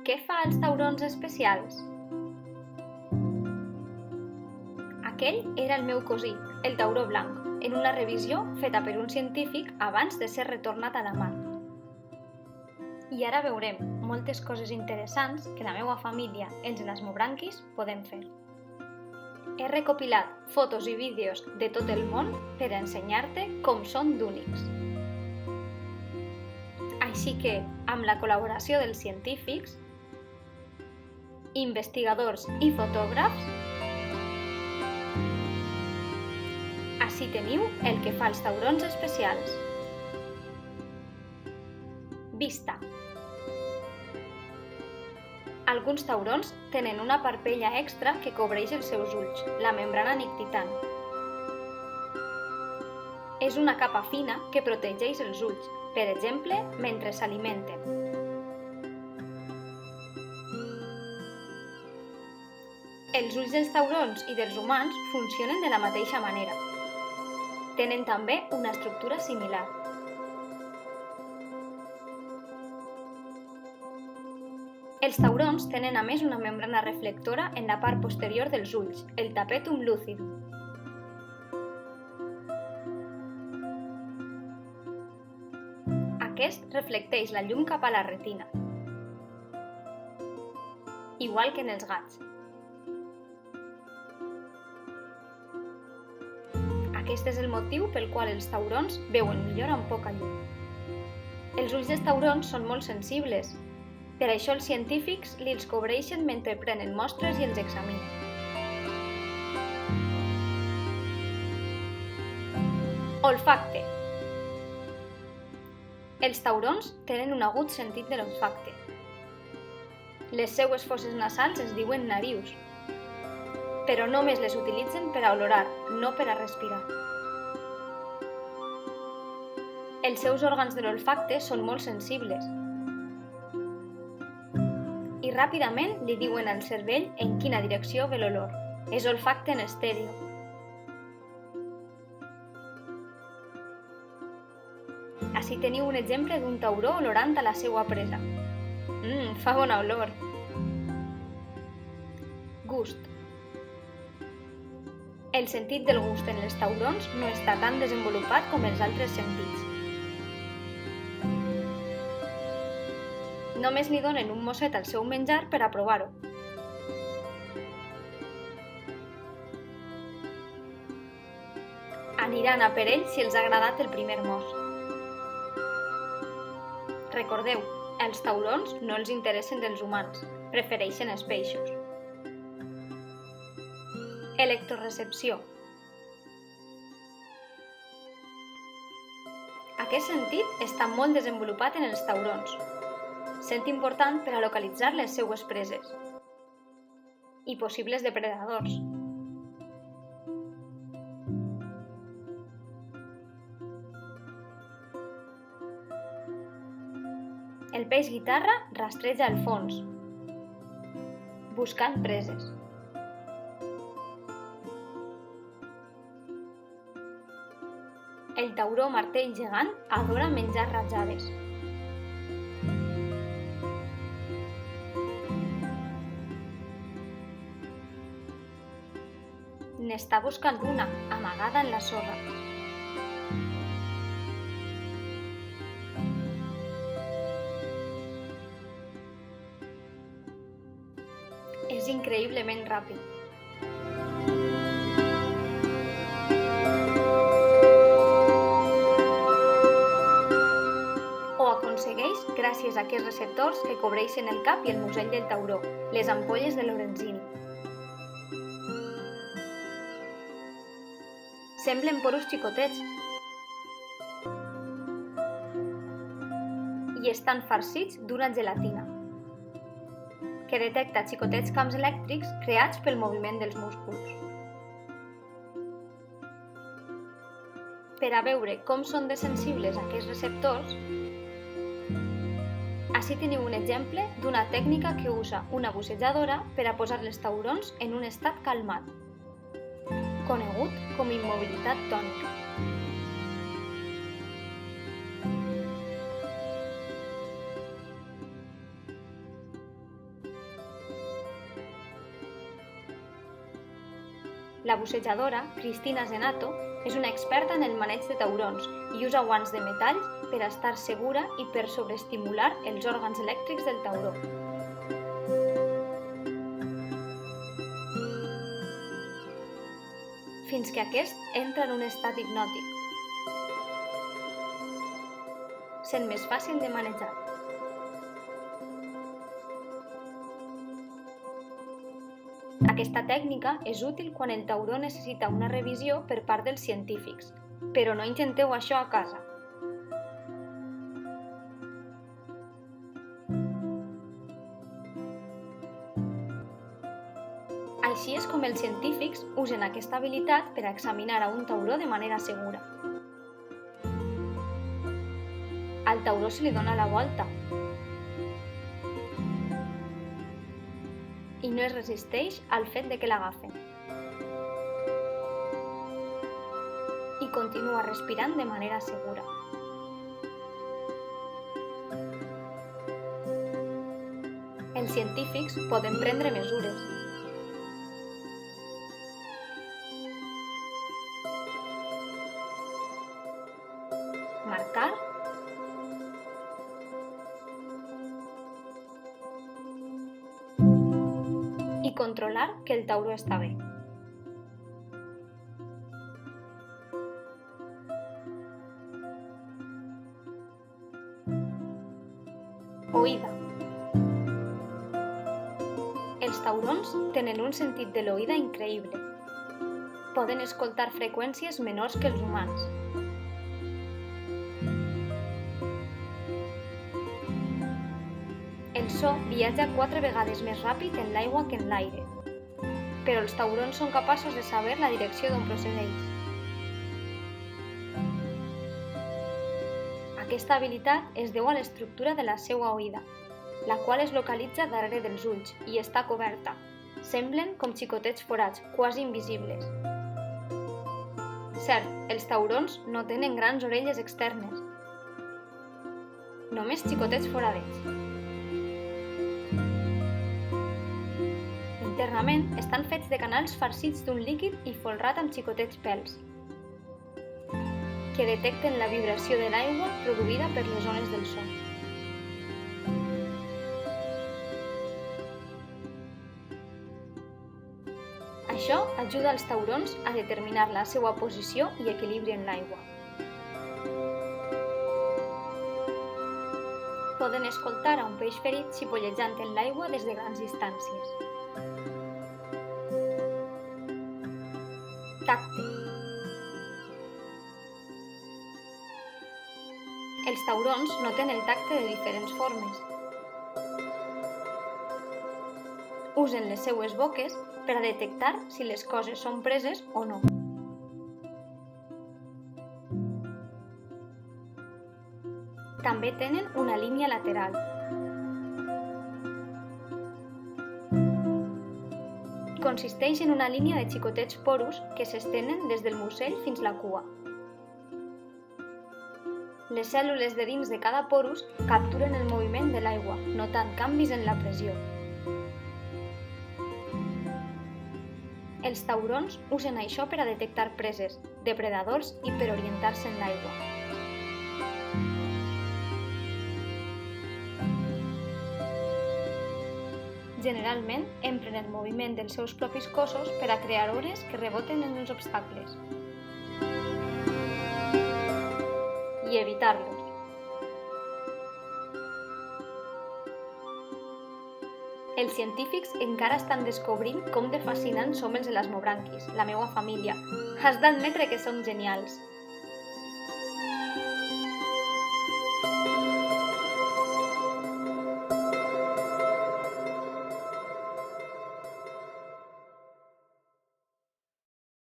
Què fa els taurons especials? Aquell era el meu cosí, el tauró blanc, en una revisió feta per un científic abans de ser retornat a la mar. I ara veurem moltes coses interessants que la meva família, els elasmobranquis, podem fer. He recopilat fotos i vídeos de tot el món per ensenyar-te com són d'únics. Així que, amb la col·laboració dels científics, investigadors i fotògrafs, ací teniu el que fa els taurons especials. Vista. Alguns taurons tenen una parpella extra que cobreix els seus ulls, la membrana nictitant. És una capa fina que protegeix els ulls, per exemple, mentre s'alimenten. Els ulls dels taurons i dels humans funcionen de la mateixa manera. Tenen també una estructura similar. Els taurons tenen a més una membrana reflectora en la part posterior dels ulls, el tapetum lucidum. Aquest reflecteix la llum cap a la retina, igual que en els gats. Aquest és el motiu pel qual els taurons veuen millor amb poca llum. Els ulls dels taurons són molt sensibles, per això els científics li els cobreixen mentre prenen mostres i els examinen. Olfacte. Els taurons tenen un agut sentit de l'olfacte. Les seues fosses nasals es diuen narius, però només les utilitzen per a olorar, no per a respirar. Els seus òrgans de l'olfacte són molt sensibles i ràpidament li diuen al cervell en quina direcció ve l'olor. És olfacte en estèreo. Ací teniu un exemple d'un tauró olorant a la seva presa. Fa bona olor! Gust. El sentit del gust en els taurons no està tan desenvolupat com els altres sentits. Només li donen un mosset al seu menjar per a provar-ho. Aniran a per ell si els ha agradat el primer mos. Recordeu, els taurons no els interessen dels humans, prefereixen els peixos. Electrorecepció. Aquest sentit està molt desenvolupat en els taurons. Sent important per a localitzar les seues preses i possibles depredadors. El peix guitarra rastreja al fons, buscant preses. El tauró martell gegant adora menjar ratllades. N'està buscant una, amagada en la sorra. És increïblement ràpid. Ho aconsegueix gràcies a aquests receptors que cobreixen el cap i el musell del tauró, les ampolles de Lorenzini. Semblen porus xicotets i estan farcits d'una gelatina que detecta xicotets camps elèctrics creats pel moviment dels músculs. Per a veure com són de sensibles aquests receptors, ací teniu un exemple d'una tècnica que usa una bussejadora per a posar els taurons en un estat calmat, conegut com immobilitat tònica. La bussejadora, Cristina Zenato, és una experta en el maneig de taurons i usa guants de metall per estar segura i per sobreestimular els òrgans elèctrics del tauró. Fins que aquest entra en un estat hipnòtic. Sent més fàcil de manejar. Aquesta tècnica és útil quan el tauró necessita una revisió per part dels científics, però no intenteu això a casa. Així és com els científics usen aquesta habilitat per a examinar a un tauró de manera segura. Al tauró se li dona la volta i no es resisteix al fet de que l'agafen. I continua respirant de manera segura. Els científics poden prendre mesures. Marcar i controlar que el tauró està bé. Oïda. Els taurons tenen un sentit de l'oïda increïble. Poden escoltar freqüències menors que els humans. El so viatja 4 vegades més ràpid en l'aigua que en l'aire, però els taurons són capaços de saber la direcció d'on procedeix. Aquesta habilitat es deu a l'estructura de la seva oïda, la qual es localitza darrere dels ulls i està coberta. Semblen com xicotets forats, quasi invisibles. Cert, els taurons no tenen grans orelles externes, només xicotets foradets. Internament estan fets de canals farcits d'un líquid i folrat amb xicotets pèls, que detecten la vibració de l'aigua produïda per les ones del so. Això ajuda els taurons a determinar la seva posició i equilibri en l'aigua. Poden escoltar a un peix ferit xipollejant en l'aigua des de grans distàncies. Tacte. Els taurons noten el tacte de diferents formes. Usen les seues boques per a detectar si les coses són preses o no. També tenen una línia lateral. Consisteix en una línia de xicotets porus que s'estenen des del musell fins la cua. Les cèl·lules de dins de cada porus capturen el moviment de l'aigua, notant canvis en la pressió. Els taurons usen això per a detectar preses, depredadors i per orientar-se en l'aigua. Generalment empren el moviment dels seus propis cossos per a crear ones que reboten en els obstacles i evitar-los. Els científics encara estan descobrint com de fascinants som els elasmobranquis, la meva família. Has d'admetre que som genials.